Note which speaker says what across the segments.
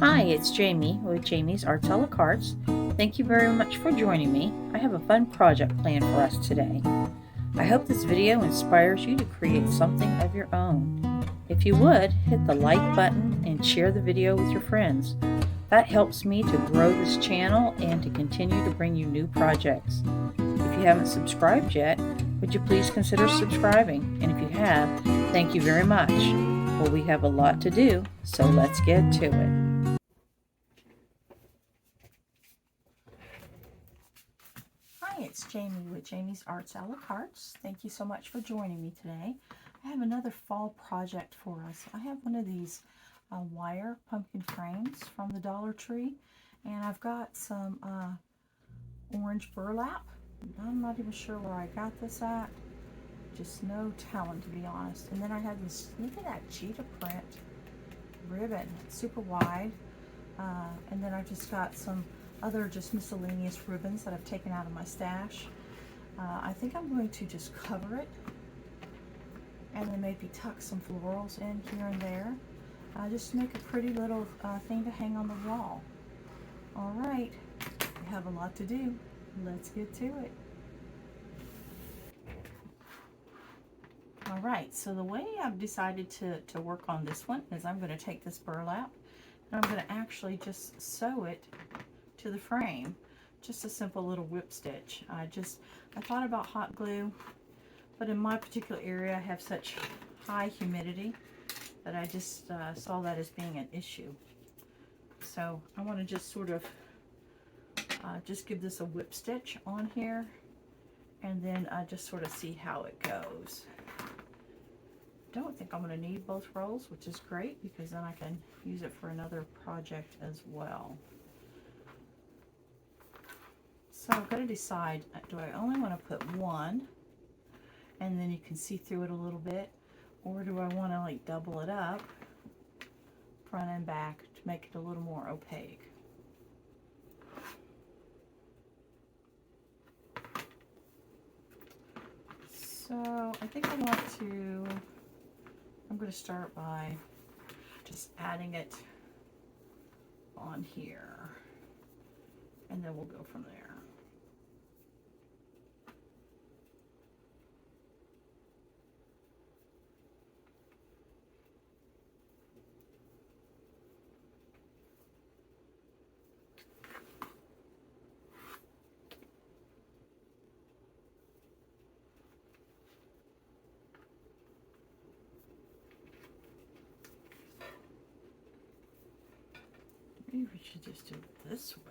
Speaker 1: Hi, it's Jamie with Jamie's Arts a la Cartes. Thank you very much for joining me. I have a fun project planned for us today. I hope this video inspires you to create something of your own. If you would, hit the like button and share the video with your friends. That helps me to grow this channel and to continue to bring you new projects. If you haven't subscribed yet, would you please consider subscribing? And if you have, thank you very much. Well, we have a lot to do, so let's get to it. Hi, it's Jamie with Jamie's Arts a la Cartes. Thank you so much for joining me today. I have another fall project for us. I have one of these wire pumpkin frames from the Dollar Tree, and I've got some orange burlap. I'm not even sure where I got this at. Just no telling, to be honest. And then I have this, look at that cheetah print ribbon. It's super wide. And then I just got some other just miscellaneous ribbons that I've taken out of my stash. I think I'm going to just cover it and then maybe tuck some florals in here and there. Just to make a pretty little thing to hang on the wall. All right, we have a lot to do. Let's get to it. All right, so the way I've decided to work on this one is I'm going to take this burlap and I'm going to actually just sew it to the frame. Just a simple little whip stitch. I thought about hot glue, but in my particular area I have such high humidity that I just saw that as being an issue. So I want to just sort of just give this a whip stitch on here, and then just sort of see how it goes. Don't think I'm going to need both rolls, which is great because then I can use it for another project as well. So I've got to decide, do I only want to put one and then you can see through it a little bit, or do I want to like double it up front and back to make it a little more opaque? So I think I'm going to start by just adding it on here, and then we'll go from there. Maybe we should just do it this way.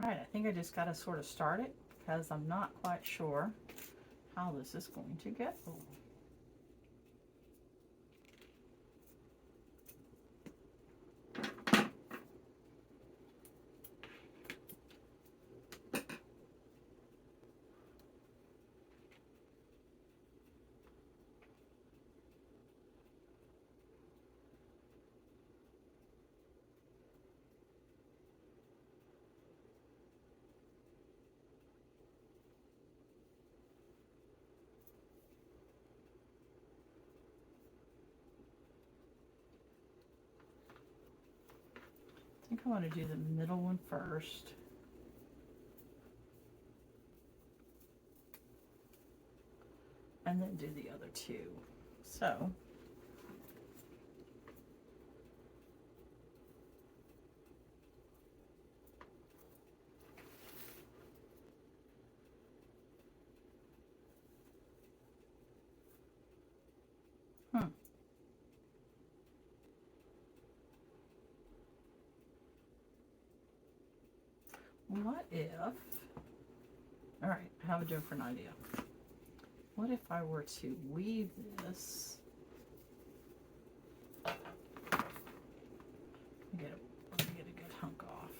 Speaker 1: Alright, I think I just got to sort of start it because I'm not quite sure how this is going to go. I think I want to do the middle one first. And then do the other two. So Hmm. What if, all right, I have a different idea. What if I were to weave this, let me get a good hunk off.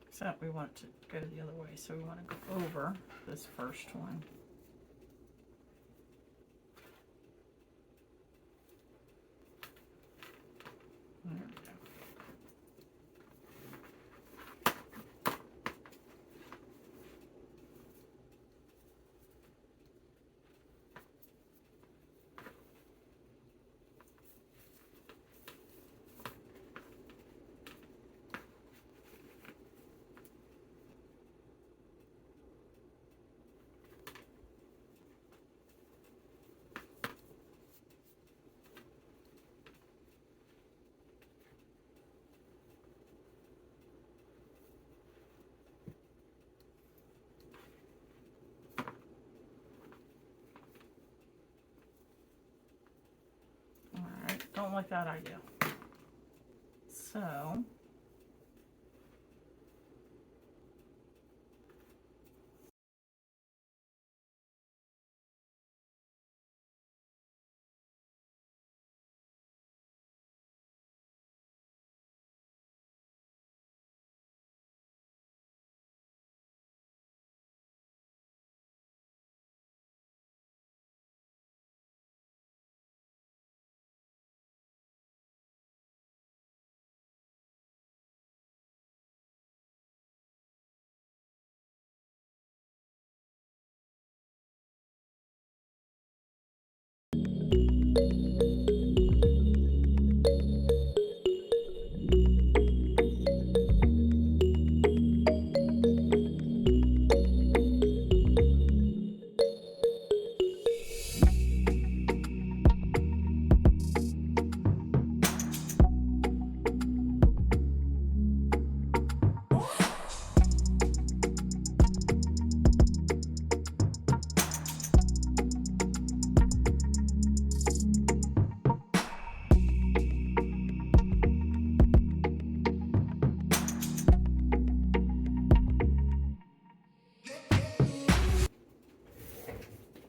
Speaker 1: Except we want it to go the other way, so we want to go over this first one. There we go. Don't like that idea. So,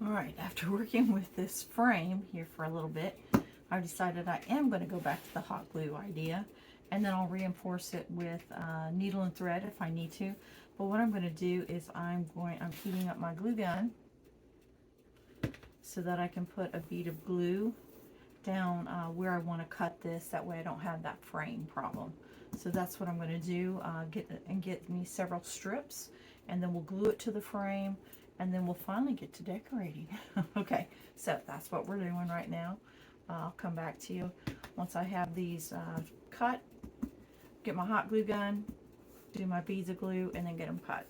Speaker 1: alright, after working with this frame here for a little bit, I've decided I am going to go back to the hot glue idea, and then I'll reinforce it with needle and thread if I need to. But what I'm going to do is I'm heating up my glue gun so that I can put a bead of glue down where I want to cut this. That way I don't have that frame problem. So that's what I'm going to do, get me several strips, and then we'll glue it to the frame, and then we'll finally get to decorating. Okay, so that's what we're doing right now. I'll come back to you once I have these cut, get my hot glue gun, do my beads of glue, and then get them cut.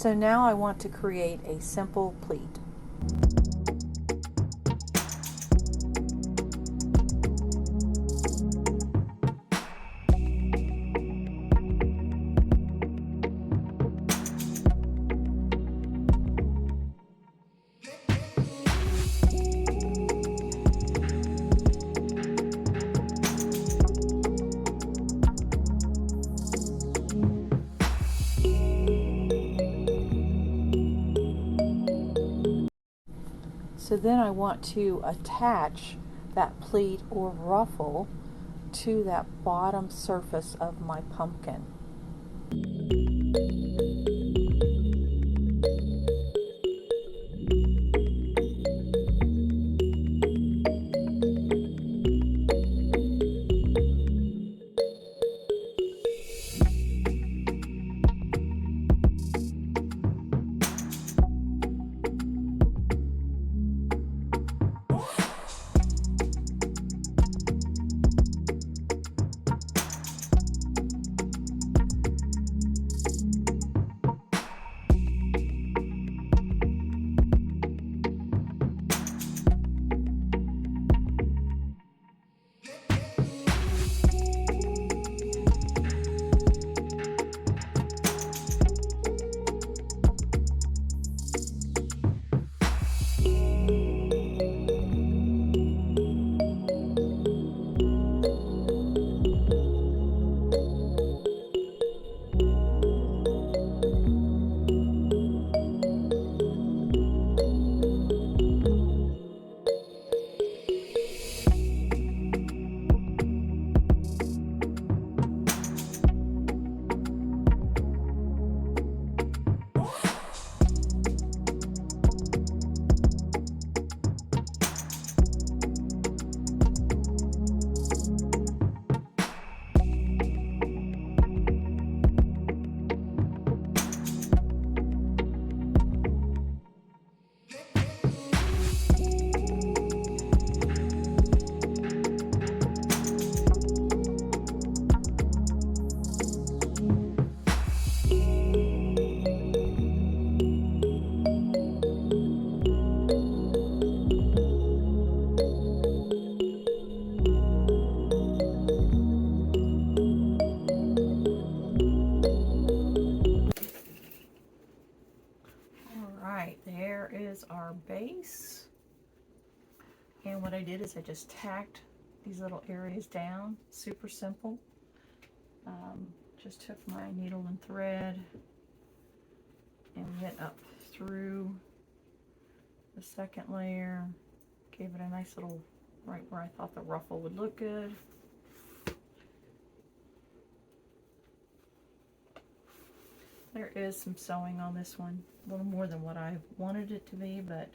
Speaker 1: So now I want to create a simple pleat. So then I want to attach that pleat or ruffle to that bottom surface of my pumpkin. There is our base, and what I did is I just tacked these little areas down. Super simple. Just took my needle and thread and went up through the second layer, gave it a nice little, right where I thought the ruffle would look good. There is some sewing on this one, a little more than what I wanted it to be, but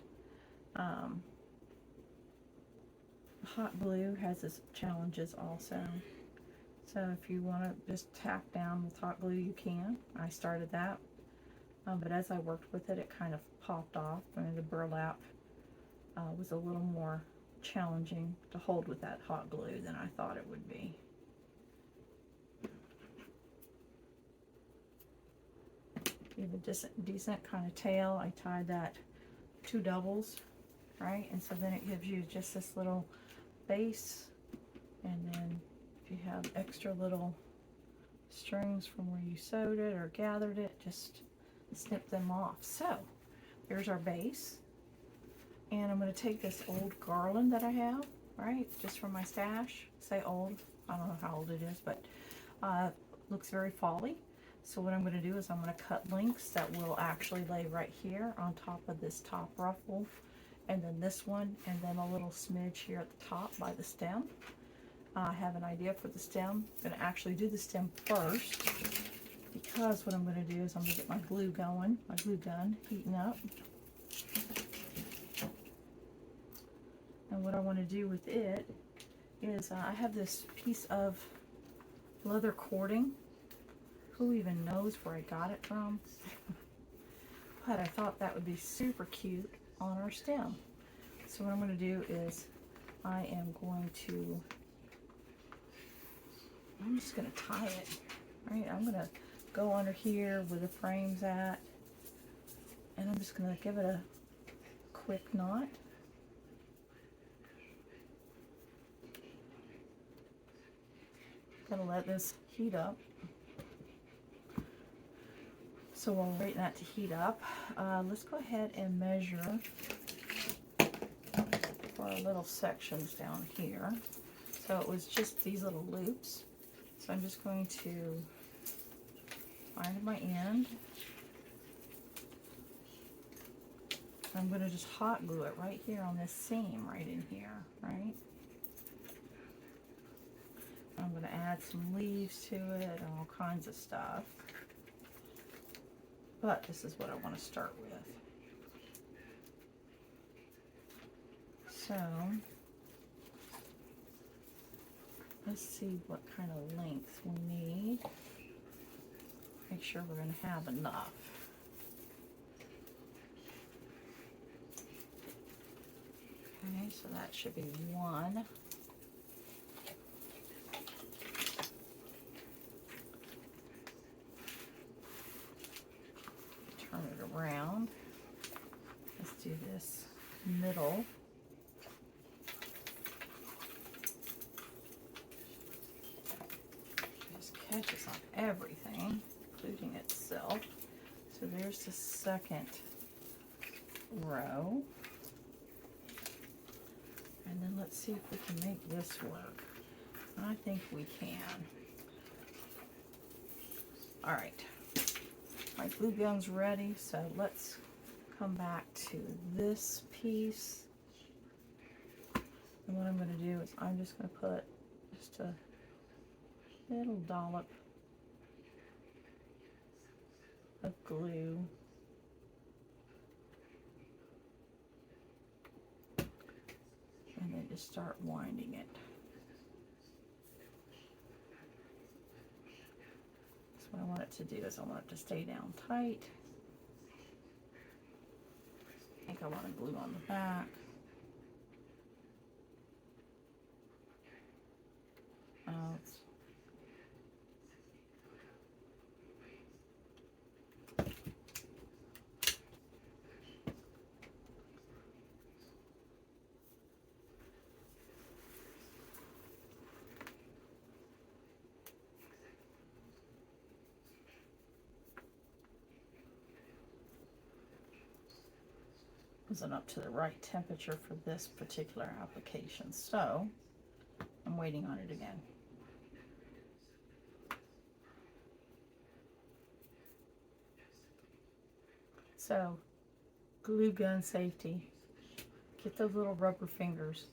Speaker 1: hot glue has its challenges also. So if you want to just tack down with hot glue, you can. I started that, but as I worked with it, it kind of popped off. I mean, the burlap was a little more challenging to hold with that hot glue than I thought it would be. You have a decent kind of tail. I tied that 2 doubles, right? And so then it gives you just this little base, and then if you have extra little strings from where you sewed it or gathered it, just snip them off. So there's our base, and I'm going to take this old garland that I have, right, just from my stash. Say old, I don't know how old it is, but looks very fall-y. So what I'm going to do is I'm going to cut links that will actually lay right here on top of this top ruffle, and then this one, and then a little smidge here at the top by the stem. I have an idea for the stem. I'm going to actually do the stem first, because what I'm going to do is I'm going to get my glue going, my glue gun heating up. And what I want to do with it is I have this piece of leather cording. Who even knows where I got it from? But I thought that would be super cute on our stem. So what I'm going to do is I'm just going to tie it, right? I'm going to go under here where the frame's at, And I'm just going to give it a quick knot. Gotta let this heat up. So while we're waiting that to heat up, let's go ahead and measure for our little sections down here. So it was just these little loops. So I'm just going to find my end. I'm going to just hot glue it right here on this seam right in here, right? I'm going to add some leaves to it and all kinds of stuff. But this is what I want to start with. So, let's see what kind of length we need. Make sure we're going to have enough. Okay, so that should be one. Turn it around. Let's do this middle. Just catches on everything, including itself. So there's the second row. And then let's see if we can make this work. I think we can. All right. My glue gun's ready, so let's come back to this piece. And what I'm going to do is I'm just going to put just a little dollop of glue and then just start winding it. What I want it to do is I want it to stay down tight. I think I want to glue on the back. Isn't up to the right temperature for this particular application, so I'm waiting on it again. So, glue gun safety. Get those little rubber fingers.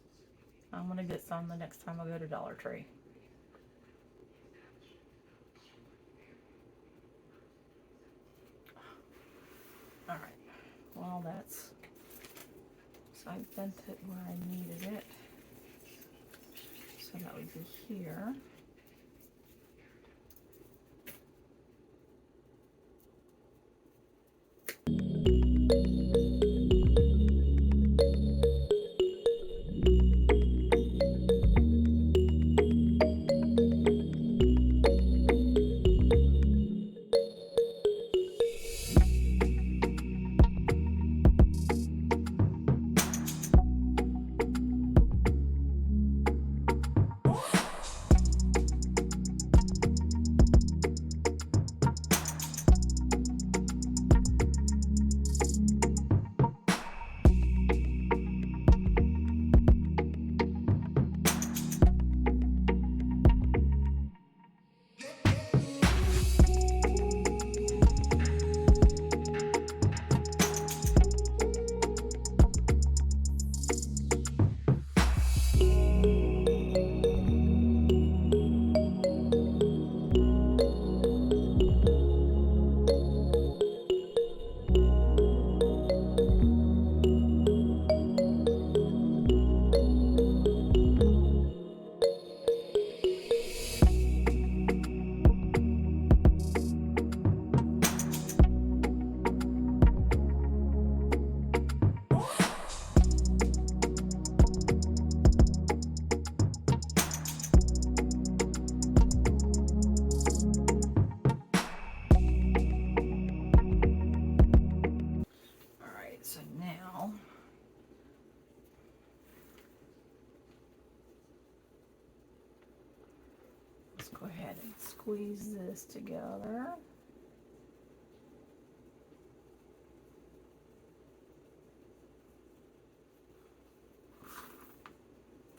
Speaker 1: I'm gonna get some the next time I go to Dollar Tree. All right. Well, that's. So I bent it where I needed it. So that would be here. Let's go ahead and squeeze this together.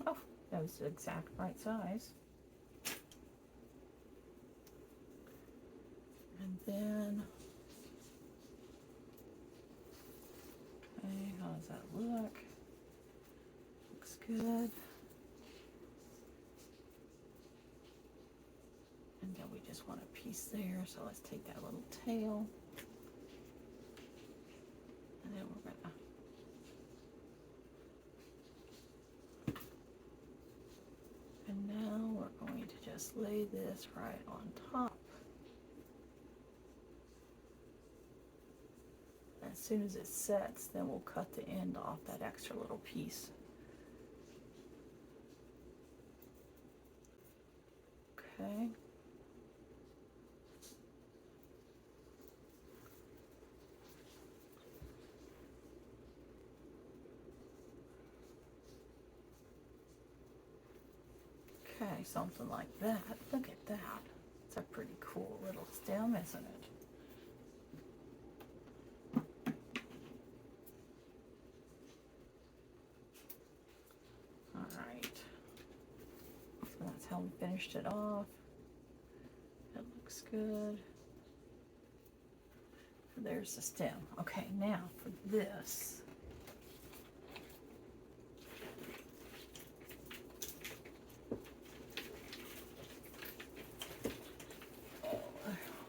Speaker 1: Oh, that was the exact right size. And then, okay, how does that look? Looks good. And then we just want a piece there, so let's take that little tail. And then we're gonna now we're going to just lay this right on top. As soon as it sets, then we'll cut the end off that extra little piece. Okay. Okay, something like that. Look at that. It's a pretty cool little stem, isn't it? Alright. So that's how we finished it off. It looks good. There's the stem. Okay, now for this.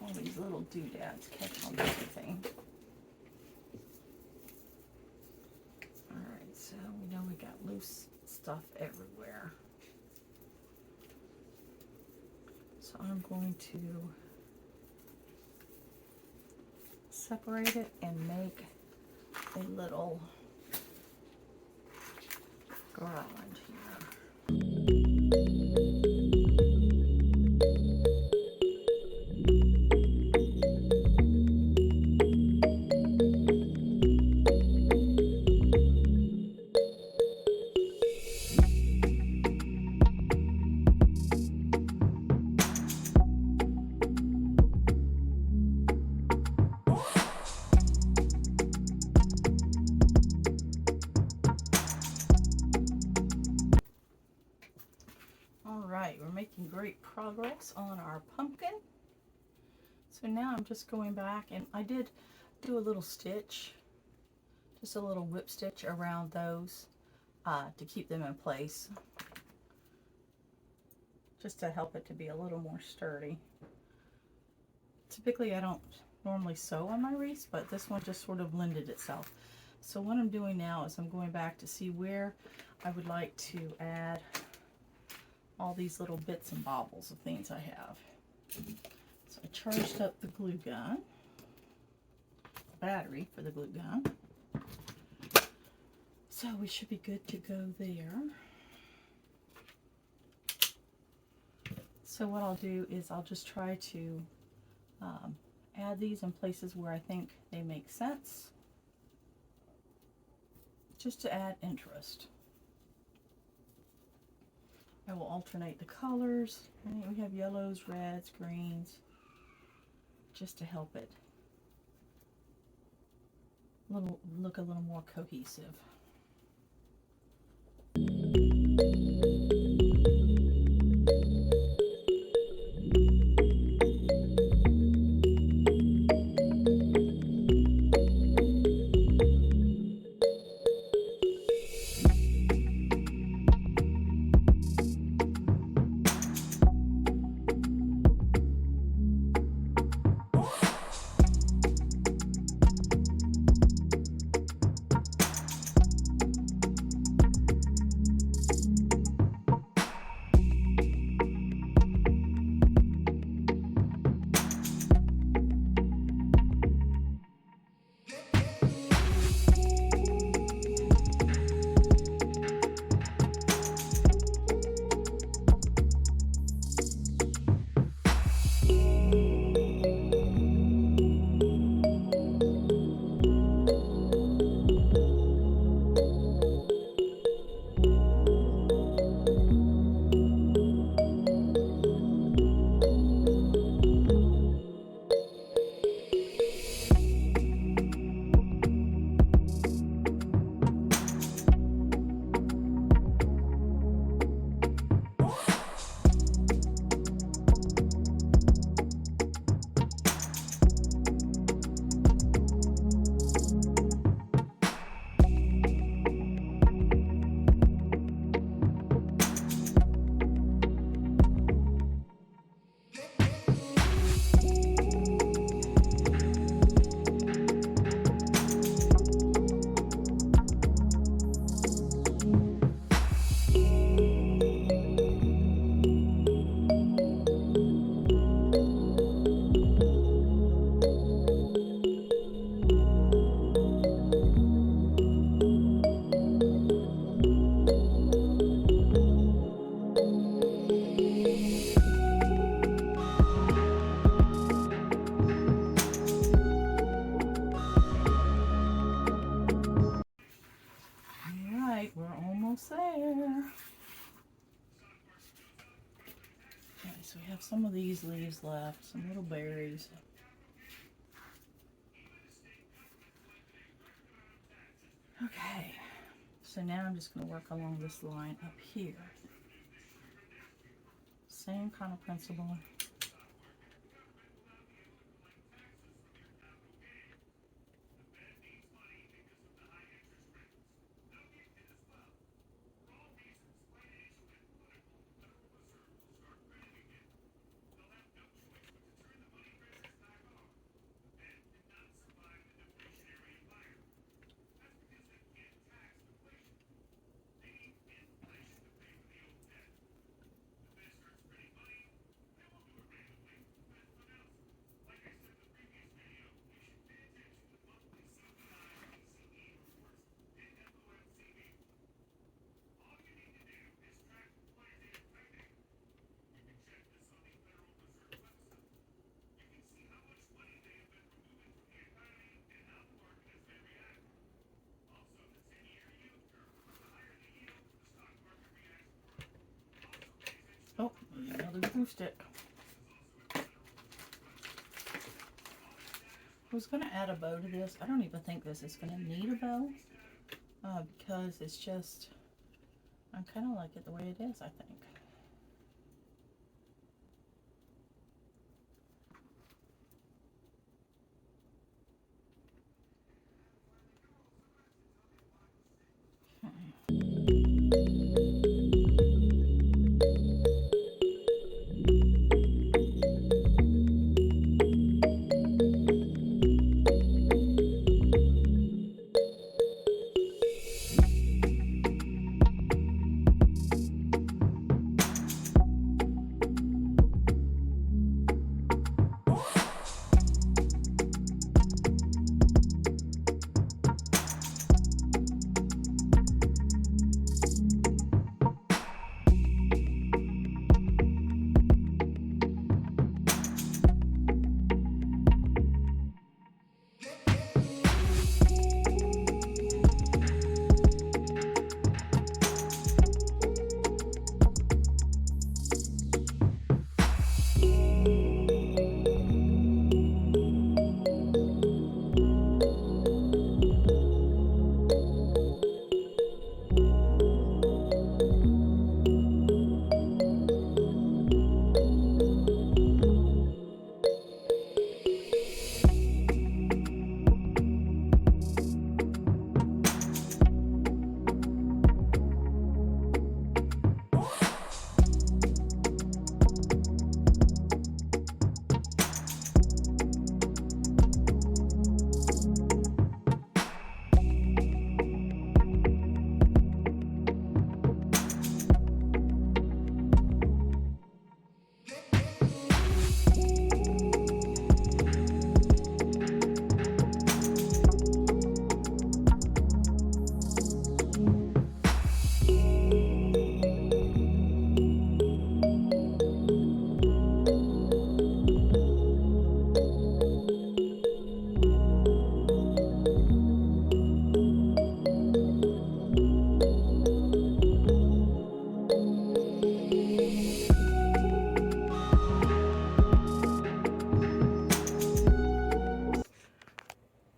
Speaker 1: All these little doodads catch on everything. Alright, so we know we got loose stuff everywhere. So I'm going to separate it and make a little garland here. We're making great progress on our pumpkin. So now I'm just going back, and I did do a little stitch, just a little whip stitch around those to keep them in place, just to help it to be a little more sturdy. Typically I don't normally sew on my wreaths, but this one just sort of lended itself. So what I'm doing now is I'm going back to see where I would like to add all these little bits and bobbles of things I have. So I charged up the glue gun, battery for the glue gun. So we should be good to go there. So what I'll do is I'll just try to add these in places where I think they make sense, just to add interest. I will alternate the colors. We have yellows, reds, greens, just to help it look a little more cohesive. we're almost there. Okay, so we have some of these leaves left, some little berries. Okay, so now I'm just going to work along this line up here. Same kind of principle. Oh, another glue stick. I was going to add a bow to this. I don't even think this is going to need a bow because it's just, I kind of like it the way it is, I think.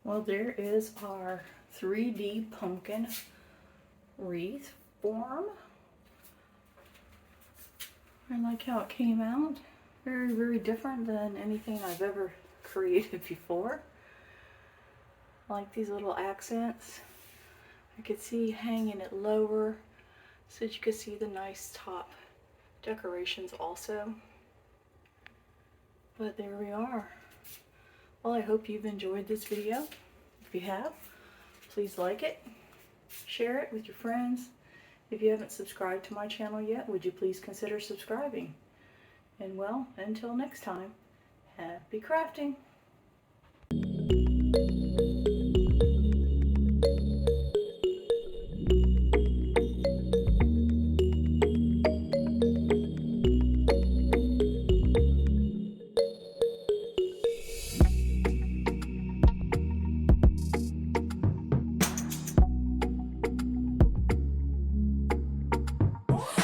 Speaker 1: Well, there is our 3D pumpkin wreath form. I like how it came out. Very, very different than anything I've ever created before. I like these little accents. I could see hanging it lower so that you could see the nice top decorations also. But there we are. Well, I hope you've enjoyed this video. If you have, please like it, share it with your friends. If you haven't subscribed to my channel yet, would you please consider subscribing? And well, until next time, happy crafting!